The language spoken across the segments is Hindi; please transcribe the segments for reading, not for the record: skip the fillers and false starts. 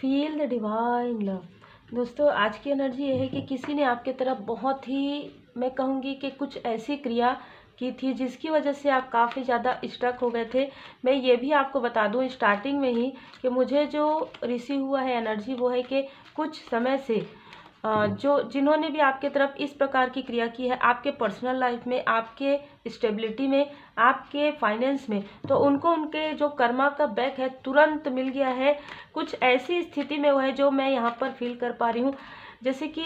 Feel the divine love. दोस्तों, आज की एनर्जी ये है कि किसी ने आपके तरफ बहुत ही, मैं कहूँगी कि कुछ ऐसी क्रिया की थी जिसकी वजह से आप काफ़ी ज़्यादा स्ट्रक हो गए थे। मैं ये भी आपको बता दूं स्टार्टिंग में ही कि मुझे जो रिसीव हुआ है एनर्जी वो है कि कुछ समय से जो जिन्होंने भी आपके तरफ इस प्रकार की क्रिया की है आपके पर्सनल लाइफ में, आपके स्टेबिलिटी में, आपके फाइनेंस में, तो उनको उनके जो कर्मा का बैक है तुरंत मिल गया है। कुछ ऐसी स्थिति में वो है जो मैं यहाँ पर फील कर पा रही हूँ। जैसे कि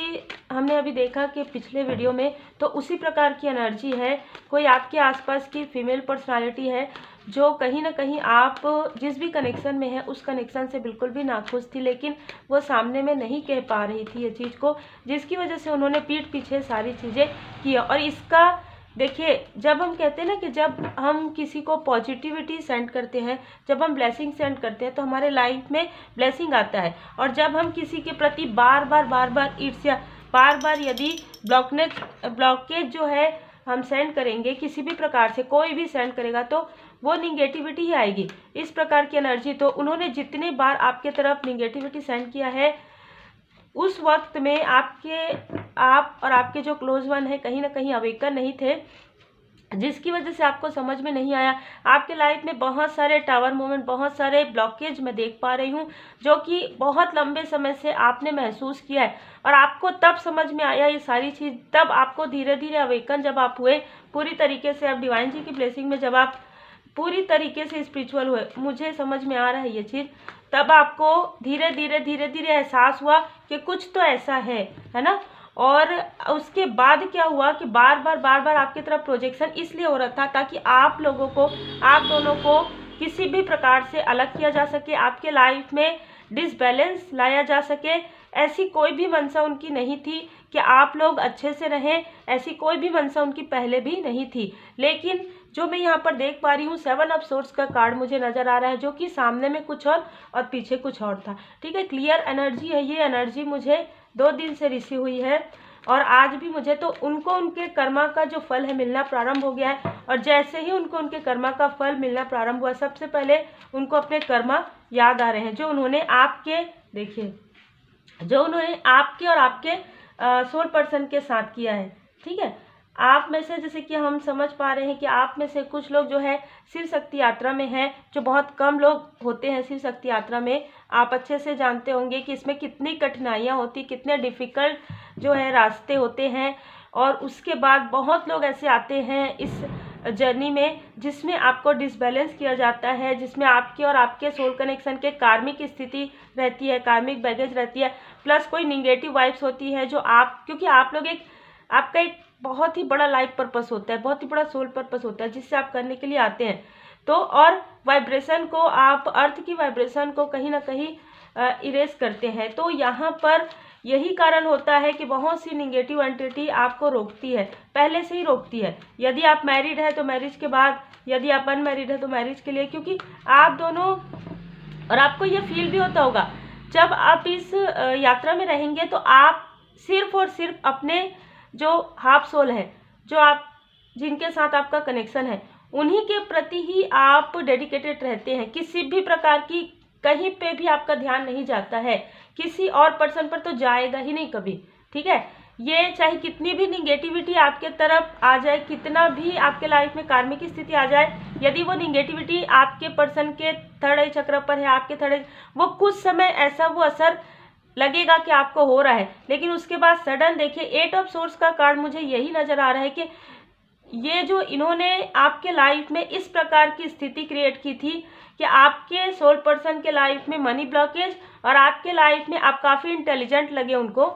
हमने अभी देखा कि पिछले वीडियो में, तो उसी प्रकार की एनर्जी है। कोई आपके आसपास की फीमेल पर्सनालिटी है जो कहीं ना कहीं आप जिस भी कनेक्शन में है उस कनेक्शन से बिल्कुल भी नाखुश थी, लेकिन वो सामने में नहीं कह पा रही थी ये चीज़ को, जिसकी वजह से उन्होंने पीठ पीछे सारी चीज़ें की। और इसका देखिए, जब हम कहते हैं ना कि जब हम किसी को पॉजिटिविटी सेंड करते हैं, जब हम ब्लेसिंग सेंड करते हैं तो हमारे लाइफ में ब्लेसिंग आता है। और जब हम किसी के प्रति बार बार ईर्ष्या, बार बार यदि ब्लॉकेज जो है हम सेंड करेंगे, किसी भी प्रकार से कोई भी सेंड करेगा तो वो निगेटिविटी ही आएगी। इस प्रकार की एनर्जी, तो उन्होंने जितने बार आपके तरफ निगेटिविटी सेंड किया है उस वक्त में आप और आपके जो क्लोज वन है कहीं ना कहीं अवेकन नहीं थे, जिसकी वजह से आपको समझ में नहीं आया। आपके लाइफ में बहुत सारे टावर मोमेंट, बहुत सारे ब्लॉकेज मैं देख पा रही हूँ जो कि बहुत लंबे समय से आपने महसूस किया है। और आपको तब समझ में आया ये सारी चीज़, तब आपको धीरे धीरे अवेकन जब आप हुए पूरी तरीके से, अब डिवाइन जी की ब्लेसिंग में जब आप पूरी तरीके से स्पिरिचुअल हुए, मुझे समझ में आ रहा है ये चीज़, तब आपको धीरे धीरे एहसास हुआ कि कुछ तो ऐसा है ना। और उसके बाद क्या हुआ कि बार बार आपकी तरफ प्रोजेक्शन इसलिए हो रहा था ताकि आप लोगों को, आप दोनों को किसी भी प्रकार से अलग किया जा सके, आपके लाइफ में डिसबैलेंस लाया जा सके। ऐसी कोई भी मंशा उनकी नहीं थी कि आप लोग अच्छे से रहें, ऐसी कोई भी मंशा उनकी पहले भी नहीं थी। लेकिन जो मैं यहाँ पर देख पा रही हूँ, 7 ऑफ सोर्ड्स का कार्ड मुझे नज़र आ रहा है जो कि सामने में कुछ और पीछे कुछ और था। ठीक है, क्लियर एनर्जी है। ये एनर्जी मुझे 2 दिन से रिसीव हुई है और आज भी मुझे, तो उनको उनके कर्मा का जो फल है मिलना प्रारंभ हो गया है। और जैसे ही उनको उनके कर्मा का फल मिलना प्रारंभ हुआ, सबसे पहले उनको अपने कर्मा याद आ रहे हैं जो उन्होंने आपके, देखिए, जो उन्होंने आपके और आपके सोल पर्सन के साथ किया है। ठीक है, आप में से, जैसे कि हम समझ पा रहे हैं कि आप में से कुछ लोग जो है शिव शक्ति यात्रा में हैं, जो बहुत कम लोग होते हैं शिव शक्ति यात्रा में। आप अच्छे से जानते होंगे कि इसमें कितनी कठिनाइयाँ होती, कितने डिफ़िकल्ट जो है रास्ते होते हैं। और उसके बाद बहुत लोग ऐसे आते हैं इस जर्नी में जिसमें आपको डिसबैलेंस किया जाता है, जिसमें आपके और आपके सोल कनेक्शन के कार्मिक स्थिति रहती है, कार्मिक बैगेज रहती है, प्लस कोई निगेटिव वाइब्स होती है जो आप, क्योंकि आप लोग आपका एक बहुत ही बड़ा लाइफ पर्पस होता है, बहुत ही बड़ा सोल पर्पस होता है जिससे आप करने के लिए आते हैं। तो और वाइब्रेशन को, आप अर्थ की वाइब्रेशन को कहीं ना कहीं इरेज करते हैं। तो यहाँ पर यही कारण होता है कि बहुत सी निगेटिव एंटिटी आपको रोकती है, पहले से ही रोकती है। यदि आप मैरिड है तो मैरिज के बाद, यदि आप अनमैरिड है तो मैरिज के लिए, क्योंकि आप दोनों, और आपको ये फील भी होता होगा जब आप इस यात्रा में रहेंगे तो आप सिर्फ और सिर्फ अपने जो हाफ सोल है, जो आप, जिनके साथ आपका कनेक्शन है, उन्हीं के प्रति ही आप डेडिकेटेड रहते हैं। किसी भी प्रकार की कहीं पे भी आपका ध्यान नहीं जाता है, किसी और पर्सन पर तो जाएगा ही नहीं कभी। ठीक है, ये चाहे कितनी भी निगेटिविटी आपके तरफ आ जाए, कितना भी आपके लाइफ में कार्मिक स्थिति आ जाए, यदि वो निगेटिविटी आपके पर्सन के थर्ड आई चक्र पर है, आपके थर्ड, वो कुछ समय ऐसा वो असर लगेगा कि आपको हो रहा है, लेकिन उसके बाद सडन, देखिए 8 ऑफ सोर्स का कार्ड मुझे यही नज़र आ रहा है कि ये जो इन्होंने आपके लाइफ में इस प्रकार की स्थिति क्रिएट की थी कि आपके सोल पर्सन के लाइफ में मनी ब्लॉकेज, और आपके लाइफ में आप काफ़ी इंटेलिजेंट लगे उनको।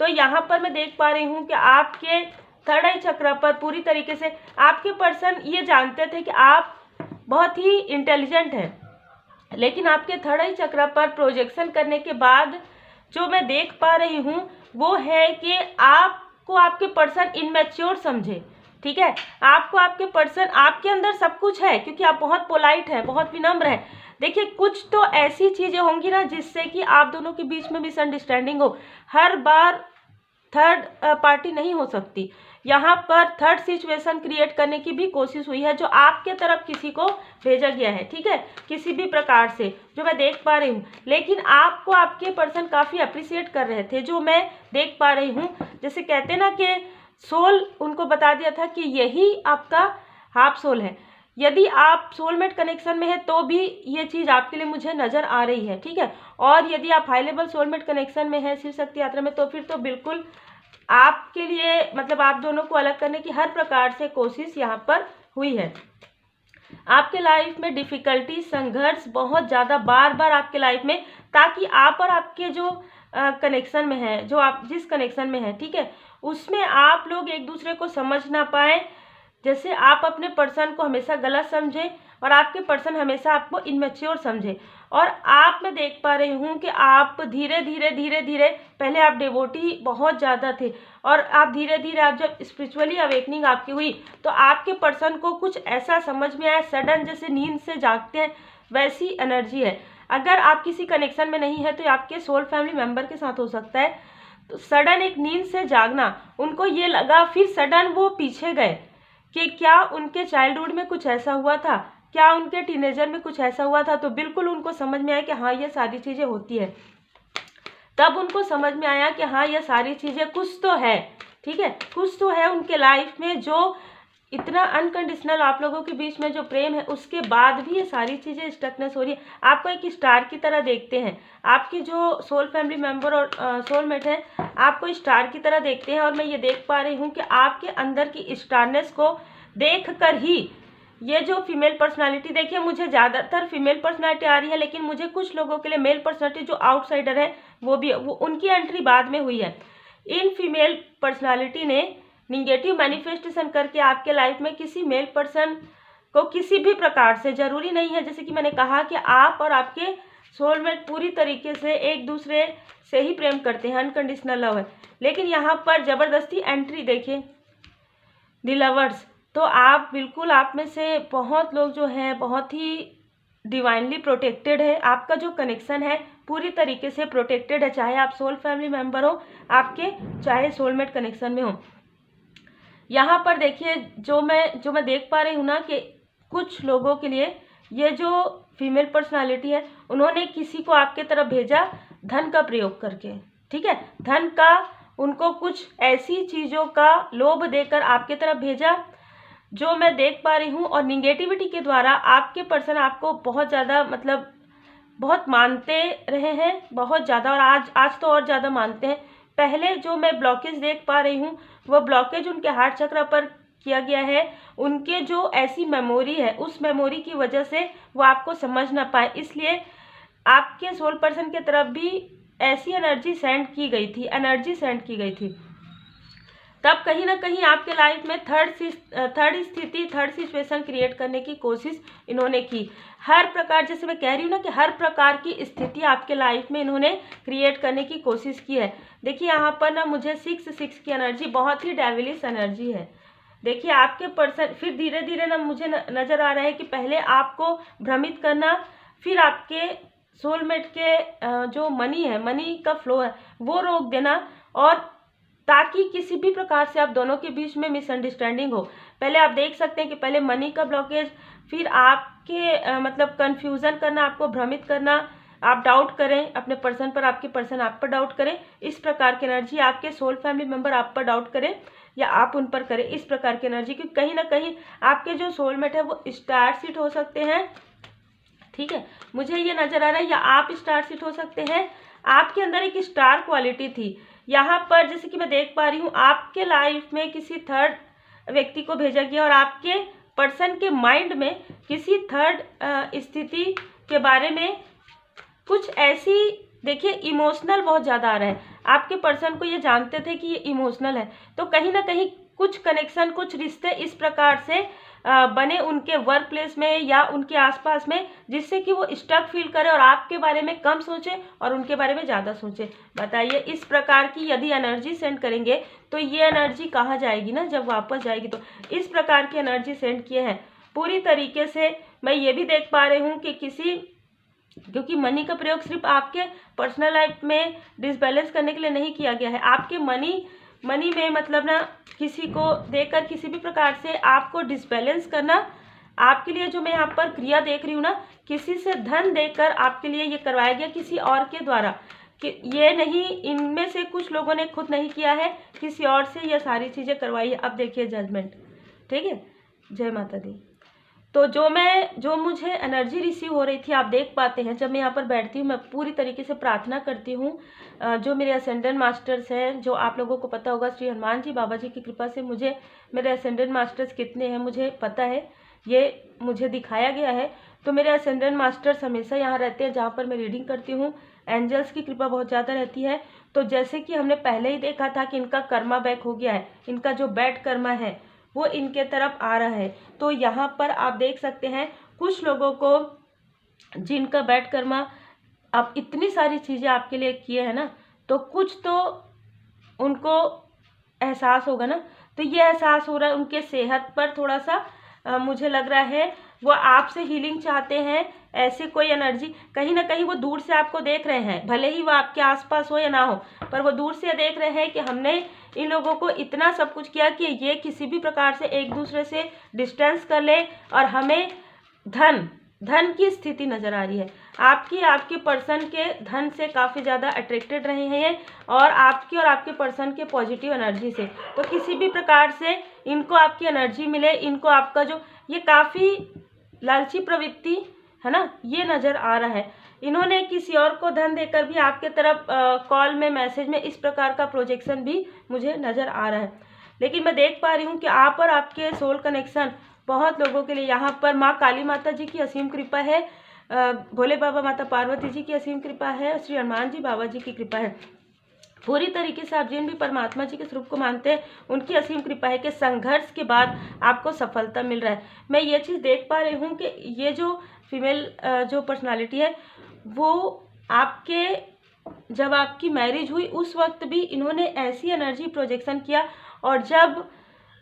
तो यहाँ पर मैं देख पा रही हूँ कि आपके थर्ड आई चक्र पर पूरी तरीके से आपके पर्सन ये जानते थे कि आप बहुत ही इंटेलिजेंट हैं, लेकिन आपके थर्ड आई चक्र पर प्रोजेक्शन करने के बाद जो मैं देख पा रही हूँ वो है कि आपको आपके पर्सन इनमेच्योर समझे। ठीक है, आपको आपके पर्सन, आपके अंदर सब कुछ है क्योंकि आप बहुत पोलाइट है, बहुत विनम्र है। देखिए, कुछ तो ऐसी चीज़ें होंगी ना जिससे कि आप दोनों के बीच में मिसअंडरस्टैंडिंग हो। हर बार थर्ड पार्टी नहीं हो सकती। यहाँ पर थर्ड सिचुएशन क्रिएट करने की भी कोशिश हुई है, जो आपके तरफ किसी को भेजा गया है, ठीक है, किसी भी प्रकार से, जो मैं देख पा रही हूँ। लेकिन आपको आपके पर्सन काफ़ी अप्रिशिएट कर रहे थे, जो मैं देख पा रही हूँ। जैसे कहते ना कि सोल उनको बता दिया था कि यही आपका हाफ सोल है। यदि आप सोलमेट कनेक्शन में है तो भी ये चीज़ आपके लिए मुझे नज़र आ रही है, ठीक है। और यदि आप हाई लेवल सोलमेट कनेक्शन में है शिव शक्ति यात्रा में, तो फिर तो बिल्कुल आपके लिए मतलब आप दोनों को अलग करने की हर प्रकार से कोशिश यहाँ पर हुई है। आपके लाइफ में डिफ़िकल्टी, संघर्ष बहुत ज़्यादा बार बार आपके लाइफ में, ताकि आप और आपके जो कनेक्शन में है, जो आप जिस कनेक्शन में है, ठीक है, उसमें आप लोग एक दूसरे को समझ ना पाए। जैसे आप अपने पर्सन को हमेशा गलत समझें और आपके पर्सन हमेशा आपको इनमेच्योर समझे। और आप मैं देख पा रही हूँ कि आप धीरे धीरे पहले आप डिवोटी बहुत ज़्यादा थे, और आप धीरे धीरे आप जब स्पिरिचुअली अवेकनिंग आपकी हुई तो आपके पर्सन को कुछ ऐसा समझ में आया, सडन जैसे नींद से जागते हैं वैसी एनर्जी है। अगर आप किसी कनेक्शन में नहीं है तो आपके सोल फैमिली मेम्बर के साथ हो सकता है। तो सडन एक नींद से जागना, उनको ये लगा, फिर सडन वो पीछे गए कि क्या उनके चाइल्डहुड में कुछ ऐसा हुआ था, क्या उनके टीनेजर में कुछ ऐसा हुआ था। तो बिल्कुल उनको समझ में आया कि हाँ ये सारी चीज़ें होती है। तब उनको समझ में आया कि हाँ ये सारी चीज़ें कुछ तो है, ठीक है, कुछ तो है उनके लाइफ में, जो इतना अनकंडीशनल आप लोगों के बीच में जो प्रेम है, उसके बाद भी ये सारी चीज़ें स्टकनेस हो रही है। आपको एक स्टार की तरह देखते हैं, आपके जो सोल फैमिली मेम्बर और सोलमेट हैं आपको स्टार की तरह देखते हैं। और मैं ये देख पा रही हूँ कि आपके अंदर की स्टारनेस को देख कर ही ये जो फीमेल पर्सनालिटी, देखिए मुझे ज़्यादातर फीमेल पर्सनालिटी आ रही है, लेकिन मुझे कुछ लोगों के लिए मेल पर्सनालिटी जो आउटसाइडर है वो भी, वो उनकी एंट्री बाद में हुई है। इन फीमेल पर्सनालिटी ने निगेटिव मैनिफेस्टेशन करके आपके लाइफ में किसी मेल पर्सन को किसी भी प्रकार से, ज़रूरी नहीं है, जैसे कि मैंने कहा कि आप और आपके सोलमेट पूरी तरीके से एक दूसरे से ही प्रेम करते हैं, अनकंडीशनल लव है, लेकिन यहाँ पर ज़बरदस्ती एंट्री देखिए द लवर्स। तो आप बिल्कुल, आप में से बहुत लोग जो हैं बहुत ही डिवाइनली प्रोटेक्टेड है। आपका जो कनेक्शन है पूरी तरीके से प्रोटेक्टेड है, चाहे आप सोल फैमिली मेम्बर हो आपके, चाहे सोलमेट कनेक्शन में हो। यहाँ पर देखिए जो मैं देख पा रही हूँ ना कि कुछ लोगों के लिए ये जो फीमेल पर्सनालिटी है, उन्होंने किसी को आपके तरफ भेजा धन का प्रयोग करके, ठीक है, धन का, उनको कुछ ऐसी चीज़ों का लोभ देकर आपके तरफ भेजा, जो मैं देख पा रही हूँ। और निगेटिविटी के द्वारा आपके पर्सन आपको बहुत ज़्यादा मतलब बहुत मानते रहे हैं, बहुत ज़्यादा, और आज तो और ज़्यादा मानते हैं। पहले जो मैं ब्लॉकेज देख पा रही हूँ वो ब्लॉकेज उनके हार्ट चक्र पर किया गया है। उनके जो ऐसी मेमोरी है, उस मेमोरी की वजह से वो आपको समझ ना पाए, इसलिए आपके सोल पर्सन की तरफ भी ऐसी एनर्जी सेंड की गई थी, तब कहीं ना कहीं आपके लाइफ में थर्ड सिचुएशन क्रिएट करने की कोशिश इन्होंने की। हर प्रकार, जैसे मैं कह रही हूँ ना कि हर प्रकार की स्थिति आपके लाइफ में इन्होंने क्रिएट करने की कोशिश की है। देखिए यहाँ पर ना मुझे 6 की एनर्जी, बहुत ही डेविलिश एनर्जी है। देखिए आपके पर्सन फिर धीरे धीरे ना मुझे नज़र आ रहा है कि पहले आपको भ्रमित करना, फिर आपके सोलमेट के जो मनी है, मनी का फ्लो है वो रोक देना, और ताकि किसी भी प्रकार से आप दोनों के बीच में मिसअंडरस्टैंडिंग हो। पहले आप देख सकते हैं कि पहले मनी का ब्लॉकेज, फिर आपके मतलब कन्फ्यूज़न करना, आपको भ्रमित करना, आप डाउट करें अपने पर्सन पर, आपके पर्सन आप पर डाउट करें, इस प्रकार की एनर्जी, आपके सोल फैमिली मेम्बर आप पर डाउट करें या आप उन पर करें, इस प्रकार की एनर्जी। क्योंकि कहीं ना कहीं आपके जो सोलमेट है वो स्टार सीट हो सकते हैं, ठीक है, मुझे ये नज़र आ रहा है, या आप स्टार सीट हो सकते हैं। आपके अंदर एक स्टार क्वालिटी थी यहाँ पर, जैसे कि मैं देख पा रही हूँ आपके लाइफ में किसी थर्ड व्यक्ति को भेजा गया, और आपके पर्सन के माइंड में किसी थर्ड स्थिति के बारे में कुछ ऐसी, देखिए इमोशनल बहुत ज़्यादा आ रहा है। आपके पर्सन को ये जानते थे कि ये इमोशनल है, तो कहीं ना कहीं कुछ कनेक्शन, कुछ रिश्ते इस प्रकार से बने उनके वर्क प्लेस में या उनके आसपास में, जिससे कि वो स्टक फील करे और आपके बारे में कम सोचे और उनके बारे में ज़्यादा सोचे। बताइए, इस प्रकार की यदि एनर्जी सेंड करेंगे तो ये एनर्जी कहाँ जाएगी ना, जब वापस जाएगी। तो इस प्रकार की एनर्जी सेंड किए हैं पूरी तरीके से। मैं ये भी देख पा रही हूँ कि क्योंकि मनी का प्रयोग सिर्फ आपके पर्सनल लाइफ में डिसबैलेंस करने के लिए नहीं किया गया है, आपके मनी मनी में मतलब ना किसी को देकर किसी भी प्रकार से आपको डिसबैलेंस करना, आपके लिए जो मैं यहाँ पर क्रिया देख रही हूँ ना, किसी से धन देकर आपके लिए ये करवाया गया किसी और के द्वारा, कि ये नहीं, इनमें से कुछ लोगों ने खुद नहीं किया है, किसी और से ये सारी चीज़ें करवाई है। अब देखिए जजमेंट, ठीक है। जय माता दी। तो जो मुझे एनर्जी रिसीव हो रही थी, आप देख पाते हैं, जब मैं यहाँ पर बैठती हूँ मैं पूरी तरीके से प्रार्थना करती हूँ। जो मेरे असेंडेंट मास्टर्स हैं, जो आप लोगों को पता होगा, श्री हनुमान जी बाबा जी की कृपा से मुझे मेरे असेंडेंट मास्टर्स कितने हैं मुझे पता है, ये मुझे दिखाया गया है। तो मेरे असेंडेंट मास्टर्स हमेशा यहाँ रहते हैं जहाँ पर मैं रीडिंग करती हूँ। एंजल्स की कृपा बहुत ज़्यादा रहती है। तो जैसे कि हमने पहले ही देखा था कि इनका कर्मा बैक हो गया है, इनका जो बैड कर्मा है वो इनके तरफ आ रहा है। तो यहाँ पर आप देख सकते हैं कुछ लोगों को जिनका बैड कर्मा, अब इतनी सारी चीज़ें आपके लिए किए हैं ना, तो कुछ तो उनको एहसास होगा ना। तो ये एहसास हो रहा है उनके सेहत पर थोड़ा सा, मुझे लग रहा है वो आपसे हीलिंग चाहते हैं। ऐसे कोई एनर्जी, कहीं ना कहीं वो दूर से आपको देख रहे हैं, भले ही वो आपके आसपास हो या ना हो, पर वो दूर से देख रहे हैं कि हमने इन लोगों को इतना सब कुछ किया कि ये किसी भी प्रकार से एक दूसरे से डिस्टेंस कर ले, और हमें धन की स्थिति नज़र आ रही है। आपके पर्सन के धन से काफ़ी ज़्यादा अट्रैक्टेड रहे हैं, और आपके पर्सन के पॉजिटिव एनर्जी से। तो किसी भी प्रकार से इनको आपकी एनर्जी मिले, इनको आपका जो ये काफ़ी लालची प्रवृत्ति है ना, ये नज़र आ रहा है। इन्होंने किसी और को धन देकर भी आपके तरफ कॉल में, मैसेज में इस प्रकार का प्रोजेक्शन भी मुझे नज़र आ रहा है। लेकिन मैं देख पा रही हूँ कि आप और आपके सोल कनेक्शन बहुत लोगों के लिए, यहाँ पर माँ काली माता जी की असीम कृपा है, भोले बाबा माता पार्वती जी की असीम कृपा है, श्री हनुमान जी बाबा जी की कृपा है। पूरी तरीके से आप जिन भी परमात्मा जी के स्वरूप को मानते हैं उनकी असीम कृपा है कि संघर्ष के बाद आपको सफलता मिल रहा है। मैं ये चीज़ देख पा रही हूँ कि ये जो फीमेल जो पर्सनालिटी है, वो जब आपकी मैरिज हुई उस वक्त भी इन्होंने ऐसी एनर्जी प्रोजेक्शन किया, और जब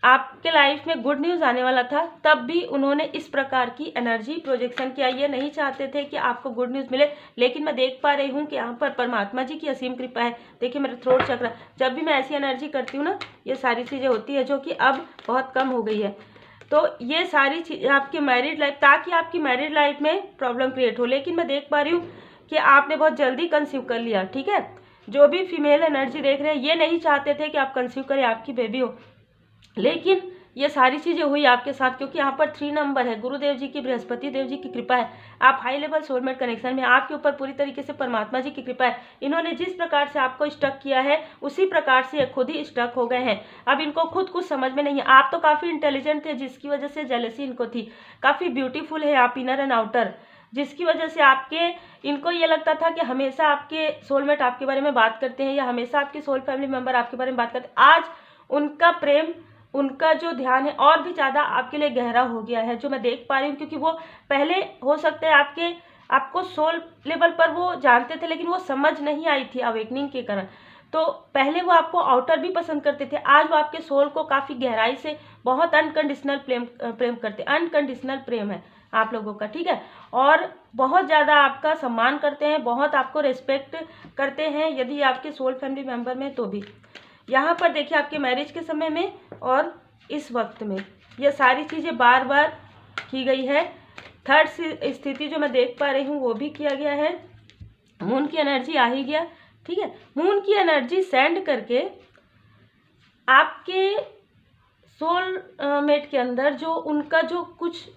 आपके लाइफ में गुड न्यूज़ आने वाला था तब भी उन्होंने इस प्रकार की एनर्जी प्रोजेक्शन किया। ये नहीं चाहते थे कि आपको गुड न्यूज़ मिले, लेकिन मैं देख पा रही हूँ कि यहाँ पर परमात्मा जी की असीम कृपा है। देखिए मेरा थ्रोट चक्र, जब भी मैं ऐसी एनर्जी करती हूँ ना, ये सारी चीज़ें होती है, जो कि अब बहुत कम हो गई है। तो ये सारी चीज़ आपकी मैरिड लाइफ, ताकि आपकी मैरिड लाइफ में प्रॉब्लम क्रिएट हो। लेकिन मैं देख पा रही हूँ कि आपने बहुत जल्दी कंसीव कर लिया, ठीक है। जो भी फीमेल एनर्जी देख रहे हैं, ये नहीं चाहते थे कि आप कंसीव करें, आपकी बेबी हो, लेकिन ये सारी चीज़ें हुई आपके साथ, क्योंकि यहाँ पर 3 नंबर है, गुरुदेव जी की, बृहस्पति देव जी की कृपा है। आप हाई लेवल सोलमेट कनेक्शन में, आपके ऊपर पूरी तरीके से परमात्मा जी की कृपा है। इन्होंने जिस प्रकार से आपको स्टक किया है उसी प्रकार से खुद ही स्टक हो गए हैं। अब इनको खुद कुछ समझ में नहीं है। आप तो काफ़ी इंटेलिजेंट थे, जिसकी वजह से जेलसी इनको थी। काफ़ी ब्यूटीफुल है आप, इनर एंड आउटर, जिसकी वजह से इनको ये लगता था कि हमेशा आपके सोलमेट आपके बारे में बात करते हैं, या हमेशा आपके सोल फैमिली मेम्बर आपके बारे में बात करते हैं। आज उनका प्रेम, उनका जो ध्यान है और भी ज़्यादा आपके लिए गहरा हो गया है, जो मैं देख पा रही हूँ। क्योंकि वो पहले हो सकता है आपको सोल लेवल पर वो जानते थे, लेकिन वो समझ नहीं आई थी अवेकनिंग के कारण। तो पहले वो आपको आउटर भी पसंद करते थे, आज वो आपके सोल को काफ़ी गहराई से बहुत अनकंडीशनल प्रेम करते। अनकंडीशनल प्रेम है आप लोगों का, ठीक है। और बहुत ज़्यादा आपका सम्मान करते हैं, बहुत आपको रिस्पेक्ट करते हैं, यदि आपके सोल फैमिली मेम्बर में तो भी। यहाँ पर देखिए आपके मैरिज के समय में और इस वक्त में ये सारी चीज़ें बार बार की गई है। थर्ड स्थिति जो मैं देख पा रही हूँ वो भी किया गया है। मून की एनर्जी आ ही गया, ठीक है। मून की एनर्जी सेंड करके आपके सोल मेट के अंदर जो उनका जो कुछ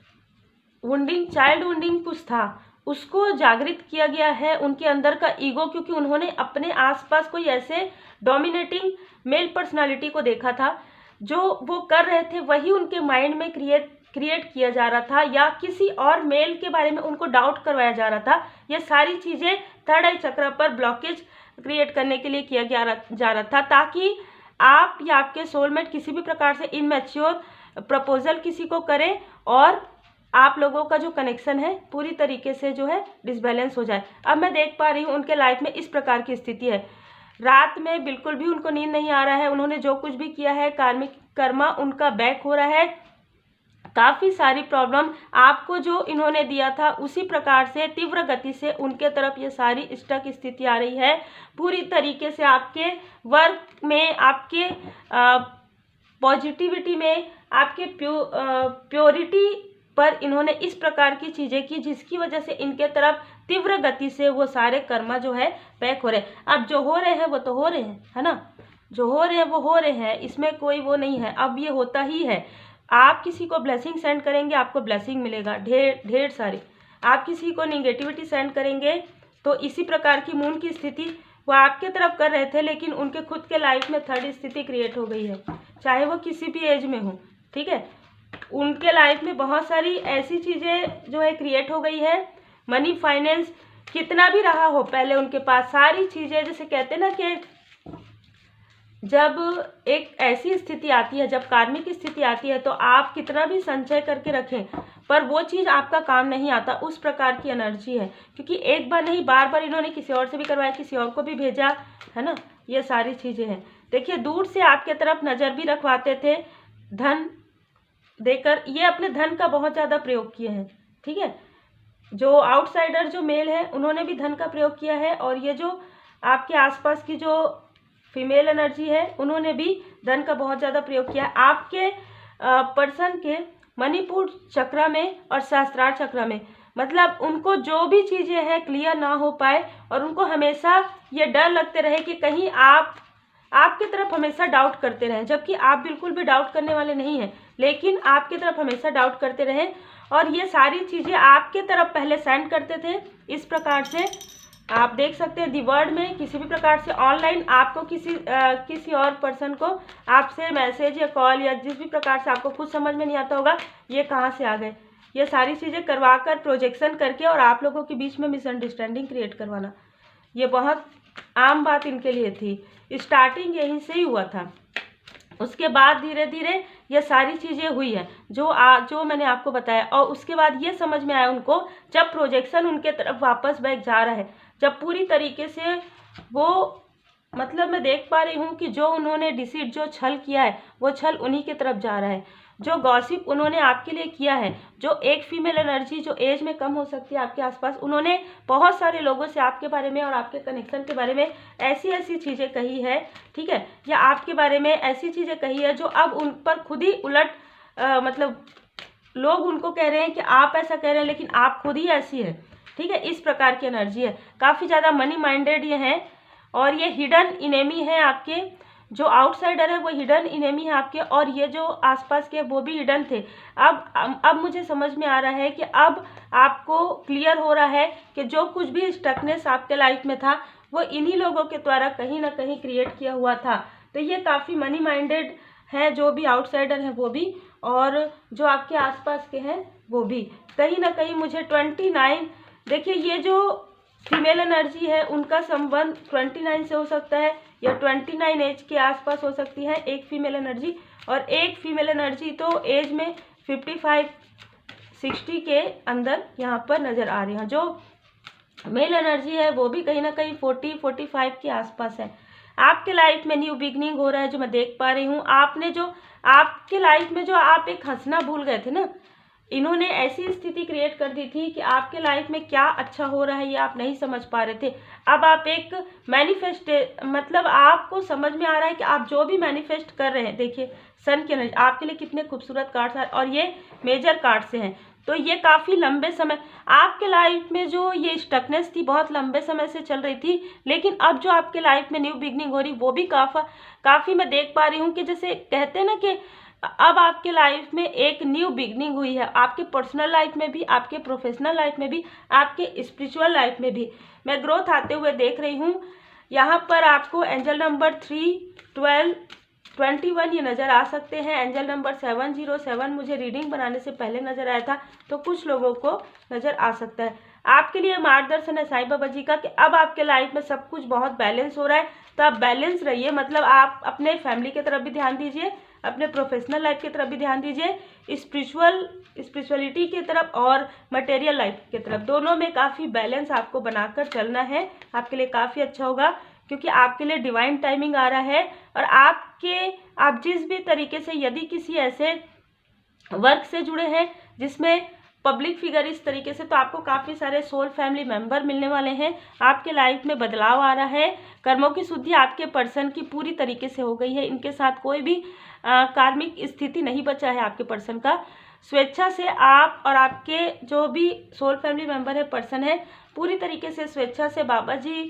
वुंडिंग, चाइल्ड वुंडिंग कुछ था, उसको जागृत किया गया है। उनके अंदर का ईगो, क्योंकि उन्होंने अपने आसपास कोई ऐसे डोमिनेटिंग मेल पर्सनालिटी को देखा था, जो वो कर रहे थे वही उनके माइंड में क्रिएट किया जा रहा था, या किसी और मेल के बारे में उनको डाउट करवाया जा रहा था। ये सारी चीज़ें थर्ड आई चक्र पर ब्लॉकेज क्रिएट करने के लिए किया जा रहा था, ताकि आप या आपके सोलमेट किसी भी प्रकार से इनमैच्योर प्रपोजल किसी को करें, और आप लोगों का जो कनेक्शन है पूरी तरीके से जो है डिसबैलेंस हो जाए। अब मैं देख पा रही हूँ उनके लाइफ में इस प्रकार की स्थिति है। रात में बिल्कुल भी उनको नींद नहीं आ रहा है। उन्होंने जो कुछ भी किया है, कार्मिक कर्मा उनका बैक हो रहा है। काफ़ी सारी प्रॉब्लम आपको जो इन्होंने दिया था उसी प्रकार से तीव्र गति से उनके तरफ ये सारी स्टक स्थिति आ रही है। पूरी तरीके से आपके वर्क में, आपके पॉजिटिविटी में, आपके प्योरिटी पर इन्होंने इस प्रकार की चीज़ें की जिसकी वजह से इनके तरफ तीव्र गति से वो सारे कर्मा जो है पैक हो रहे हैं। अब जो हो रहे हैं वो तो हो रहे हैं, है ना, जो हो रहे हैं वो हो रहे हैं, इसमें कोई वो नहीं है। अब ये होता ही है। आप किसी को ब्लेसिंग सेंड करेंगे, आपको ब्लेसिंग मिलेगा ढेर सारी। आप किसी को निगेटिविटी सेंड करेंगे तो इसी प्रकार की मून की स्थिति वो आपके तरफ कर रहे थे, लेकिन उनके खुद के लाइफ में थर्ड स्थिति क्रिएट हो गई है, चाहे वो किसी भी एज में हो। ठीक है, उनके लाइफ में बहुत सारी ऐसी चीज़ें जो है क्रिएट हो गई है। मनी, फाइनेंस, कितना भी रहा हो पहले उनके पास सारी चीज़ें, जैसे कहते हैं ना कि जब एक ऐसी स्थिति आती है, जब कार्मिक स्थिति आती है, तो आप कितना भी संचय करके रखें पर वो चीज़ आपका काम नहीं आता। उस प्रकार की एनर्जी है, क्योंकि एक बार नहीं बार बार इन्होंने किसी और से भी करवाया, किसी और को भी भेजा, है ना, ये सारी चीज़ें हैं। देखिए, दूर से आपके तरफ नज़र भी रखवाते थे धन देकर। ये अपने धन का बहुत ज़्यादा प्रयोग किए हैं। ठीक है, जो आउटसाइडर जो मेल है उन्होंने भी धन का प्रयोग किया है, और ये जो आपके आसपास की जो फीमेल एनर्जी है उन्होंने भी धन का बहुत ज़्यादा प्रयोग किया है। आपके पर्सन के मणिपुर चक्र में और सहस्त्रार चक्र में, मतलब उनको जो भी चीज़ें हैं क्लियर ना हो पाए और उनको हमेशा ये डर लगते रहे कि कहीं आपके तरफ हमेशा डाउट करते रहें, जबकि आप बिल्कुल भी डाउट करने वाले नहीं हैं, लेकिन आपकी तरफ हमेशा डाउट करते रहें। और ये सारी चीज़ें आपके तरफ पहले सेंड करते थे। इस प्रकार से आप देख सकते हैं दी वर्ड में किसी भी प्रकार से ऑनलाइन आपको किसी और पर्सन को आपसे मैसेज या कॉल या जिस भी प्रकार से आपको खुद समझ में नहीं आता होगा ये कहाँ से आ गए, ये सारी चीज़ें करवा कर प्रोजेक्शन करके और आप लोगों के बीच में मिसअंडरस्टैंडिंग क्रिएट करवाना, ये बहुत आम बात इनके लिए थी। स्टार्टिंग यहीं से ही हुआ था, उसके बाद धीरे धीरे ये सारी चीज़ें हुई है जो मैंने आपको बताया। और उसके बाद ये समझ में आया उनको, जब प्रोजेक्शन उनके तरफ वापस बैक जा रहा है, जब पूरी तरीके से वो, मतलब मैं देख पा रही हूँ कि जो उन्होंने डिसीट, जो छल किया है वो छल उन्हीं की तरफ जा रहा है। जो गॉसिप उन्होंने आपके लिए किया है, जो एक फीमेल एनर्जी जो एज में कम हो सकती है आपके आसपास, उन्होंने बहुत सारे लोगों से आपके बारे में और आपके कनेक्शन के बारे में ऐसी चीज़ें कही है, ठीक है, या आपके बारे में ऐसी चीज़ें कही है जो अब उन पर खुद ही उलट मतलब लोग उनको कह रहे हैं कि आप ऐसा कह रहे हैं लेकिन आप खुद ही ऐसी है। ठीक है, इस प्रकार की एनर्जी है। काफ़ी ज़्यादा मनी माइंडेड ये हैं, और ये हिडन इनेमी है आपके। जो आउटसाइडर है वो हिडन इनेमी है आपके, और ये जो आसपास के वो भी हिडन थे। अब मुझे समझ में आ रहा है कि अब आपको क्लियर हो रहा है कि जो कुछ भी स्टकनेस आपके लाइफ में था वो इन्हीं लोगों के द्वारा कहीं ना कहीं क्रिएट किया हुआ था। तो ये काफ़ी मनी माइंडेड है, जो भी आउटसाइडर हैं वो भी, और जो आपके आसपास के हैं वो भी। कहीं ना कहीं मुझे 29, देखिए ये जो फीमेल एनर्जी है उनका संबंध 29 से हो सकता है, या 29 एज के आसपास हो सकती है एक फीमेल एनर्जी, और एक फीमेल एनर्जी तो एज में 55-60 के अंदर यहाँ पर नज़र आ रही है। जो मेल एनर्जी है वो भी कहीं ना कहीं 40-45 के आसपास है। आपके लाइफ में न्यू बिगनिंग हो रहा है, जो मैं देख पा रही हूँ। आपने जो आपके लाइफ में जो आप एक हंसना भूल गए थे ना, इन्होंने ऐसी स्थिति क्रिएट कर दी थी कि आपके लाइफ में क्या अच्छा हो रहा है ये आप नहीं समझ पा रहे थे। अब आप एक मतलब आपको समझ में आ रहा है कि आप जो भी मैनिफेस्ट कर रहे हैं, देखिए सन की एनर्जी आपके लिए कितने खूबसूरत कार्ड्स हैं, और ये मेजर कार्ड से हैं। तो ये काफ़ी लंबे समय आपके लाइफ में जो ये स्टकनेस थी बहुत लंबे समय से चल रही थी, लेकिन अब जो आपके लाइफ में न्यू बिगनिंग हो रही वो भी काफ़ी मैं देख पा रही हूँ कि जैसे कहते हैं ना कि अब आपके लाइफ में एक न्यू बिगनिंग हुई है, आपके पर्सनल लाइफ में भी, आपके प्रोफेशनल लाइफ में भी, आपके स्पिरिचुअल लाइफ में भी मैं ग्रोथ आते हुए देख रही हूँ। यहाँ पर आपको एंजल नंबर 3, 12, 21 ये नज़र आ सकते हैं। एंजल नंबर 707 मुझे रीडिंग बनाने से पहले नज़र आया था, तो कुछ लोगों को नज़र आ सकता है। आपके लिए मार्गदर्शन है साईं बाबा जी का कि अब आपके लाइफ में सब कुछ बहुत बैलेंस हो रहा है, तो आप बैलेंस रहिए। मतलब आप अपने फैमिली की तरफ भी ध्यान दीजिए, अपने प्रोफेशनल लाइफ की तरफ भी ध्यान दीजिए, स्पिरिचुअलिटी की तरफ और मटेरियल लाइफ की तरफ, दोनों में काफ़ी बैलेंस आपको बनाकर चलना है। आपके लिए काफ़ी अच्छा होगा, क्योंकि आपके लिए डिवाइन टाइमिंग आ रहा है। और आप जिस भी तरीके से यदि किसी ऐसे वर्क से जुड़े हैं, जिसमें पब्लिक फिगर इस तरीके से, तो आपको काफ़ी सारे सोल फैमिली मेंबर मिलने वाले हैं। आपके लाइफ में बदलाव आ रहा है। कर्मों की शुद्धि आपके पर्सन की पूरी तरीके से हो गई है। इनके साथ कोई भी कार्मिक स्थिति नहीं बचा है आपके पर्सन का। स्वेच्छा से आप और आपके जो भी सोल फैमिली मेंबर है, पर्सन है, पूरी तरीके से स्वेच्छा से बाबा जी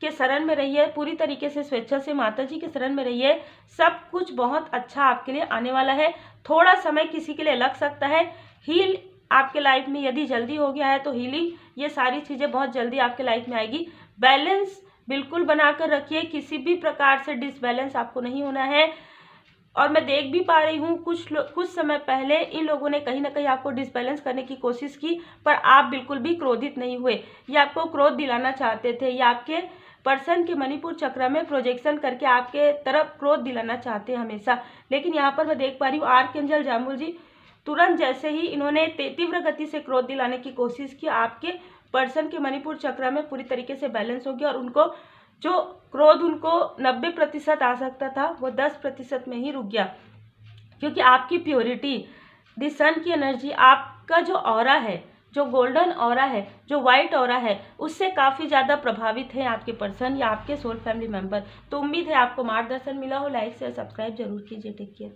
के शरण में रहिए, पूरी तरीके से स्वेच्छा से माता जी के शरण में रहिए। सब कुछ बहुत अच्छा आपके लिए आने वाला है। थोड़ा समय किसी के लिए लग सकता है। हील आपके लाइफ में यदि जल्दी हो गया है तो हीलिंग, ये सारी चीज़ें बहुत जल्दी आपके लाइफ में आएगी। बैलेंस बिल्कुल बनाकर रखिए, किसी भी प्रकार से डिसबैलेंस आपको नहीं होना है। और मैं देख भी पा रही हूँ कुछ समय पहले इन लोगों ने कहीं ना कहीं आपको डिसबैलेंस करने की कोशिश की, पर आप बिल्कुल भी क्रोधित नहीं हुए। ये आपको क्रोध दिलाना चाहते थे, ये आपके पर्सन के मणिपुर चक्र में प्रोजेक्शन करके आपके तरफ क्रोध दिलाना चाहते हैं हमेशा। लेकिन यहाँ पर मैं देख पा रही हूँ आर्कएंजल जामुल जी तुरंत जैसे ही इन्होंने तीव्र गति से क्रोध दिलाने की कोशिश की, आपके पर्सन के मणिपुर चक्र में पूरी तरीके से बैलेंस हो गया और उनको जो क्रोध उनको 90% आ सकता था वो 10% में ही रुक गया। क्योंकि आपकी प्योरिटी, द सन की एनर्जी, आपका जो ऑरा है, जो गोल्डन ऑरा है, जो वाइट ऑरा है, उससे काफ़ी ज़्यादा प्रभावित है आपके पर्सन या आपके सोल फैमिली मेंबर। तो उम्मीद है आपको मार्गदर्शन मिला हो। लाइक शेयर सब्सक्राइब जरूर कीजिए। Take care.